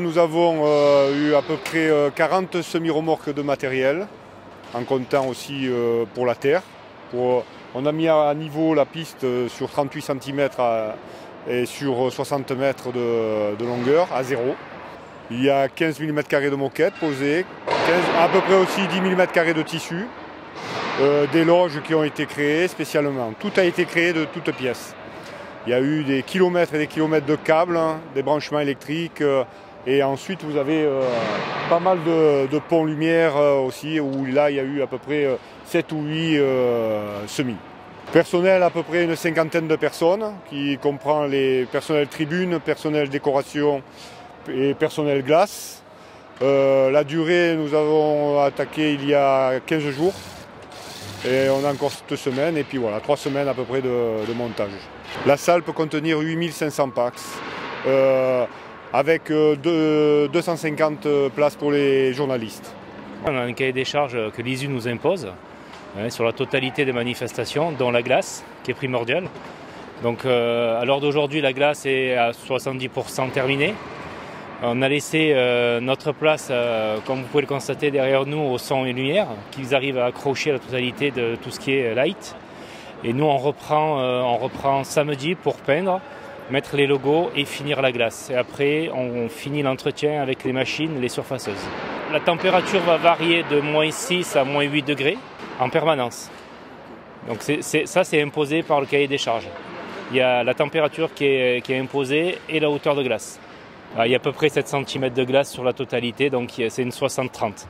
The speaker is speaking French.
Nous avons eu à peu près 40 semi-remorques de matériel, en comptant aussi pour la terre. On a mis à niveau la piste sur 38 cm et sur 60 mètres de longueur, à zéro. Il y a 15 mm² de moquette posée, à peu près aussi 10 mm² de tissu, des loges qui ont été créées spécialement. Tout a été créé de toutes pièces. Il y a eu des kilomètres et des kilomètres de câbles, des branchements électriques, et ensuite vous avez pas mal de ponts lumière aussi, où là il y a eu à peu près 7 ou 8 semis. Personnel à peu près une cinquantaine de personnes, qui comprend les personnels tribunes, personnel décoration et personnel glace. La durée, nous avons attaqué il y a 15 jours. Et on a encore cette semaine, et puis voilà, 3 semaines à peu près de montage. La salle peut contenir 8500 packs, avec 250 places pour les journalistes. On a un cahier des charges que l'ISU nous impose sur la totalité des manifestations, dont la glace, qui est primordiale. Donc à l'heure d'aujourd'hui, la glace est à 70% terminée. On a laissé notre place, comme vous pouvez le constater derrière nous, au son et lumière, qu'ils arrivent à accrocher la totalité de tout ce qui est light. Et nous, on reprend samedi pour peindre, mettre les logos et finir la glace. Et après, on finit l'entretien avec les machines, les surfaceuses. La température va varier de -6 à -8 degrés en permanence. Donc ça, c'est imposé par le cahier des charges. Il y a la température qui est imposée et la hauteur de glace. Il y a à peu près 7 cm de glace sur la totalité, donc c'est une 60-30.